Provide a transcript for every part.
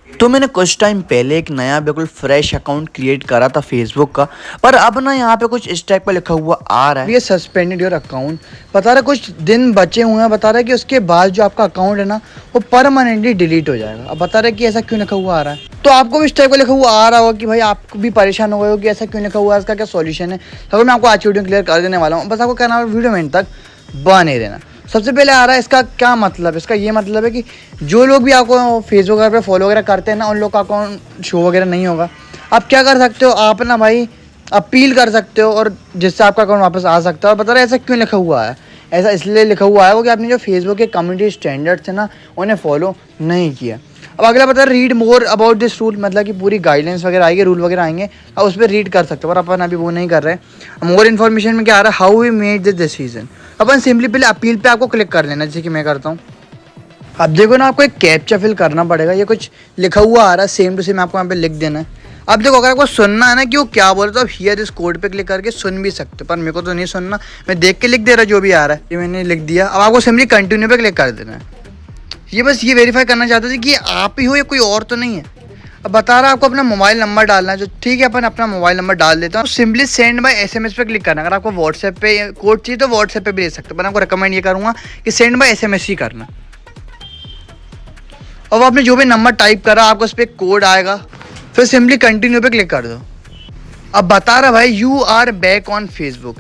तो मैंने कुछ टाइम पहले एक नया बिल्कुल फ्रेश अकाउंट क्रिएट करा था फेसबुक का। पर अब ना यहाँ पे कुछ इस टाइप का लिखा हुआ आ रहा है, ये सस्पेंडेड योर अकाउंट बता रहा है, कुछ दिन बचे हुए हैं, बता रहा है कि उसके बाद जो आपका अकाउंट है ना वो परमानेंटली डिलीट हो जाएगा। अब बता रहा है कि ऐसा क्यों लिखा हुआ आ रहा है। तो आपको भी इस टाइप का लिखा हुआ आ रहा होगा कि भाई आपको भी परेशान हो गए हो कि ऐसा क्यों लिखा हुआ है, इसका क्या सॉल्यूशन है। तो मैं आपको आज वीडियो क्लियर कर देने वाला हूँ, बस आपको कहना है वीडियो में तक बने रहना। सबसे पहले आ रहा है इसका क्या मतलब है। इसका ये मतलब है कि जो लोग भी आपको फेसबुक वगैरह पे फॉलो वगैरह करते हैं ना, उन लोग का अकाउंट शो वगैरह नहीं होगा। आप क्या कर सकते हो, आप ना भाई अपील कर सकते हो और जिससे आपका अकाउंट वापस आ सकता है। और बता रहे ऐसा क्यों लिखा हुआ है, ऐसा इसलिए लिखा हुआ है वो कि आपने जो फेसबुक के कम्युनिटी स्टैंडर्ड्स है ना उन्हें फॉलो नहीं किया। अब अगला बता रहे read more about this rule, मतलब कि पूरी गाइडलाइंस वगैरह आएंगे, रूल वगैरह आएंगे, आप उस पर रीड कर सकते हो। पर अपन अभी वो नहीं कर रहे हैं। मोर इन्फॉर्मेशन में क्या आ रहा है, how we made this decision. अपन सिंपली पहले अपील पे आपको क्लिक कर देना, जैसे कि मैं करता हूँ। अब देखो ना, आपको एक कैप्चा फिल करना पड़ेगा। ये कुछ लिखा हुआ आ रहा है, सेम टू सेम आपको यहाँ पे लिख देना है। अब देखो, अगर आपको सुनना है ना कि वो क्या बोल रहा है तो आप हियर इस कोड पे क्लिक करके सुन भी सकते हो, पर मेरे को तो नहीं सुनना, मैं देख के लिख दे रहा जो भी आ रहा है। ये मैंने लिख दिया। अब आपको सिंपली कंटिन्यू पे क्लिक कर देना है। ये बस ये वेरीफाई करना चाहते थे कि आप ही हो या कोई और तो नहीं है। अब बता रहा है आपको अपना मोबाइल नंबर डालना है, जो ठीक है अपन अपना मोबाइल नंबर डाल देता हूँ। सिंपली सेंड बाय एसएमएस पे क्लिक करना। अगर आपको व्हाट्सएप पे कोड चाहिए तो व्हाट्सएप पे भी ले सकते हो, पर आपको रिकमेंड ये करूँगा कि सेंड बाय एसएमएस ही करना। और आपने जो भी नंबर टाइप करा आपको उस पर कोड आएगा, फिर सिंपली कंटिन्यू पे क्लिक कर दो। अब बता रहा भाई you are back on Facebook,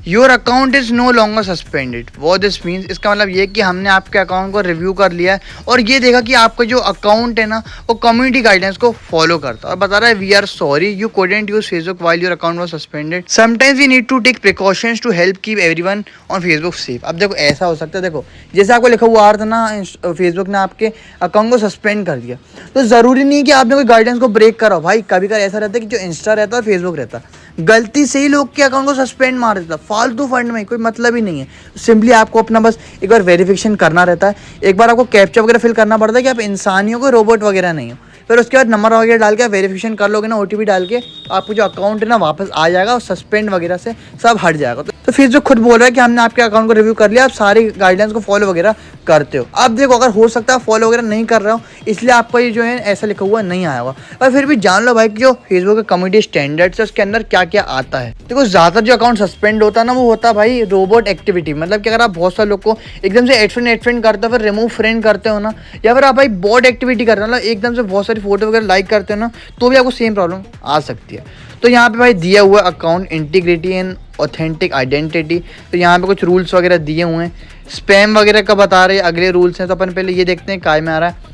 your account is no longer suspended. वो दिस मीन्स, इसका मतलब ये कि हमने आपके अकाउंट को रिव्यू कर लिया है और ये देखा कि आपका जो अकाउंट है ना वो कम्युनिटी गाइडेंस को फॉलो करता है। और बता रहा है we are sorry you couldn't use Facebook while your account was suspended, sometimes we need to take precautions to help keep everyone on Facebook safe. अब देखो ऐसा हो सकता है, देखो जैसे आपको लिखा हुआ आ रहा था ना, फेसबुक ने आपके अकाउंट को सस्पेंड कर दिया, तो ज़रूरी नहीं कि आपने कोई गाइडेंस को ब्रेक करा हो। भाई कभी कभी ऐसा रहता है कि जो इंस्टा रहता है फेसबुक रहता है, गलती से ही लोग के अकाउंट को सस्पेंड मार देता, फालतू फंड में कोई मतलब ही नहीं है। सिंपली आपको अपना बस एक बार वेरिफिकेशन करना रहता है, एक बार आपको कैप्चा वगैरह फिल करना पड़ता है कि आप इंसानियों को, रोबोट वगैरह नहीं हो। फिर उसके बाद नंबर वगैरह डाल के आप वेरिफिकेशन कर लोगे ना, ओटीपी डाल के, आपको जो अकाउंट है ना वापस आ जाएगा और सस्पेंड वगैरह से सब हट जाएगा। तो फेसबुक खुद बोल रहा है कि हमने आपके अकाउंट को रिव्यू कर लिया, आप सारी गाइडलाइंस को फॉलो वगैरह करते हो। अब देखो, अगर हो सकता है फॉलो वगैरह नहीं कर रहा हो, इसलिए आपका ये जो है ऐसा लिखा हुआ नहीं आया होगा। पर फिर भी जान लो भाई कि जो फेसबुक के कम्युनिटी स्टैंडर्ड्स है उसके अंदर क्या क्या आता है। देखो ज़्यादातर जो अकाउंट सस्पेंड होता है ना वो होता है भाई रोबोट एक्टिविटी, मतलब कि अगर आप बहुत सारे लोग को एकदम से एड फ्रेंड करते हो, फिर रिमूव फ्रेंड करते हो ना, या फिर आप भाई बॉट एक्टिविटी करते हो, मतलब एकदम से बहुत सारी फोटो वगैरह लाइक करते हो ना, तो भी आपको सेम प्रॉब्लम आ सकती है। तो यहाँ पे भाई दिया हुआ account integrity and authentic identity, तो यहाँ पे कुछ रूल्स वगैरह दिए हुए हैं। स्पैम वगैरह का बता रहे हैं अगले रूल्स हैं, तो अपन पहले ये देखते हैं काय में आ रहा है,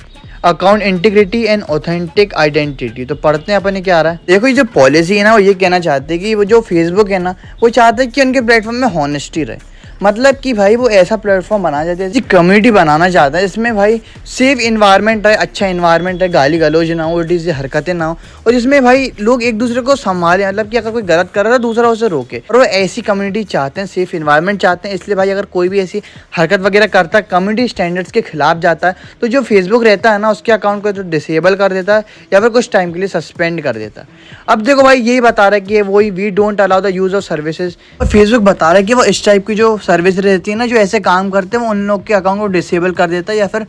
account integrity and authentic identity. तो पढ़ते हैं अपन ये क्या आ रहा है। देखो ये जो पॉलिसी है ना वो ये कहना चाहते हैं कि वो जो फेसबुक है ना वो चाहते हैं कि उनके प्लेटफॉर्म में हॉनेस्टी रहे, मतलब कि भाई वो ऐसा प्लेटफॉर्म बनाना चाहते हैं, कम्युनिटी बनाना चाहता है जिसमें भाई सेफ इन्वायरमेंट रहे, अच्छा इन्वायरमेंट रहे, गाली गलौज ना हो, उल्टी सी हरकतें ना हो, और जिसमें भाई लोग एक दूसरे को संभालें, मतलब कि अगर कोई गलत कर रहा है दूसरा उसे रोके। और वो ऐसी कम्युनिटी चाहते हैं, सेफ इन्वायरमेंट चाहते हैं। इसलिए भाई अगर कोई भी ऐसी हरकत वगैरह करता है, कम्युनिटी स्टैंडर्ड्स के खिलाफ जाता है, तो जो फेसबुक रहता है ना उसके अकाउंट को तो डिसेबल कर देता है या फिर कुछ टाइम के लिए सस्पेंड कर देता है। अब देखो भाई यही बता रहा है कि वही we don't allow the use of services. Facebook बता रहा है कि वो इस टाइप की जो सर्विस रहती है ना, जो ऐसे काम करते हैं, वो उन लोग के अकाउंट को डिसेबल कर देता है या फिर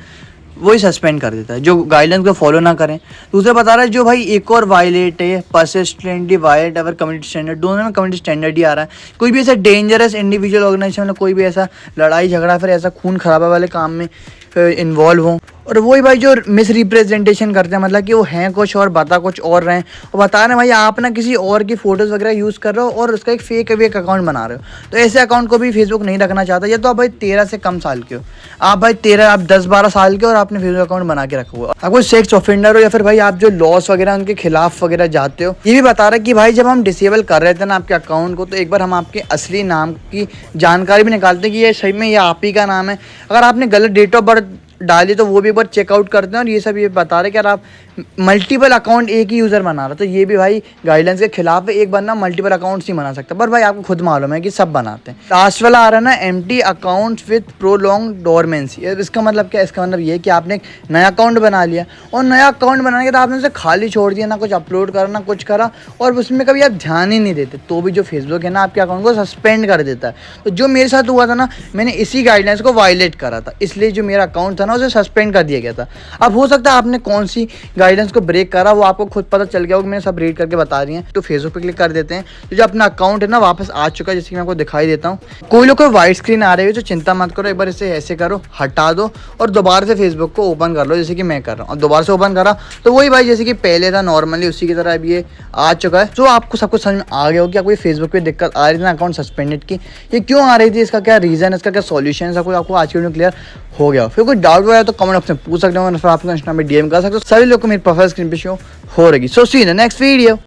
वही सस्पेंड कर देता है जो गाइडलाइंस को फॉलो ना करें। दूसरा बता रहा है जो भाई एक और वायलेट है, परसिस्टेंटली वायलेट अवर कम्युनिटी स्टैंडर्ड, दोनों में कम्युनिटी स्टैंडर्ड ही आ रहा है। कोई भी ऐसा डेंजरस इंडिविजुअल ऑर्गेनाइजेशन, मतलब कोई भी ऐसा लड़ाई झगड़ा फिर ऐसा खून खराबा वाले काम में इन्वॉल्व हो, और वही भाई जो मिस रिप्रेजेंटेशन करते हैं, मतलब कि वो हैं कुछ और बता कुछ और रहे हैं, और बता रहे हैं भाई आप ना किसी और की फोटोज़ वगैरह यूज़ कर रहे हो और उसका एक फेक अकाउंट बना रहे हो। तो ऐसे अकाउंट को भी फेसबुक नहीं रखना चाहता। या तो आप भाई 13 से कम साल के हो, आप भाई 13, आप 10-12 साल के और आपने फेसबुक अकाउंट बना के रखा हुआ, आप कोई सेक्स ऑफेंडर हो, या फिर भाई आप जो लॉस वगैरह उनके खिलाफ वगैरह जाते हो। ये भी बता रहा है कि भाई जब हम डिसेबल कर रहे थे ना आपके अकाउंट को, तो एक बार हम आपके असली नाम की जानकारी भी निकालते हैं कि ये सही में ये आप ही का नाम है। अगर आपने गलत डेट ऑफ बर्थ डाली तो वो भी एक बार चेकआउट करते हैं। और ये सब ये बता रहे कि अगर आप मल्टीपल अकाउंट एक ही यूज़र बना रहा तो ये भी भाई गाइडलाइंस के खिलाफ है। एक बंदा मल्टीपल अकाउंट्स नहीं बना सकता, पर भाई आपको खुद मालूम है कि सब बनाते हैं। लास्ट वाला आ रहा है ना, empty accounts with prolong dormancy. इसका मतलब क्या, इसका मतलब ये है कि आपने एक नया अकाउंट बना लिया और नया अकाउंट बनाने के बाद आपने उसे खाली छोड़ दिया, ना कुछ अपलोड करा ना कुछ करा, और उसमें कभी आप ध्यान ही नहीं देते, तो भी जो फेसबुक है ना आपके अकाउंट को सस्पेंड कर देता है। तो जो मेरे साथ हुआ था ना, मैंने इसी गाइडलाइंस को वायलेट करा था, इसलिए जो मेरा अकाउंट था ना उसे सस्पेंड कर दिया गया था। अब हो सकता है आपने कौन सी गाइडेंस को ब्रेक करा वो आपको खुद पता चल गया होगा, मैंने सब रीड करके बता रही हैं। तो फेसबुक पे क्लिक कर देते हैं, तो जो अपना अकाउंट है ना वापस आ चुका है, जैसे कि मैं आपको दिखाई देता हूँ। कोई लोग को व्हाइट स्क्रीन आ रही है तो चिंता मत करो, एक बार इसे ऐसे करो, हटा दो और दोबारा से फेसबुक को ओपन कर लो, जैसे कि मैं कर रहा हूँ। और दोबारा से ओपन करा तो वही भाई जैसे कि पहले था नॉर्मली उसी की तरह अब ये आ चुका है। तो आपको सब कुछ समझ में आ गया हो कि आपको फेसबुक पे दिक्कत आ रही थी ना अकाउंट सस्पेंडेड की, ये क्यों आ रही थी, इसका क्या रीज़न, इसका क्या सॉल्यूशन है, कोई आपको आज की वीडियो क्लियर हो गया। फिर कोई डाउट हुआ तो कमेंट ऑप्शन पूछ सकते हो, फिर आप इंस्टाग्राम में डीएम कर सकते हो। सभी लोग को मेरी प्रोफाइल स्क्रीन पे शो हो रही। सो सी इन द नेक्स्ट वीडियो।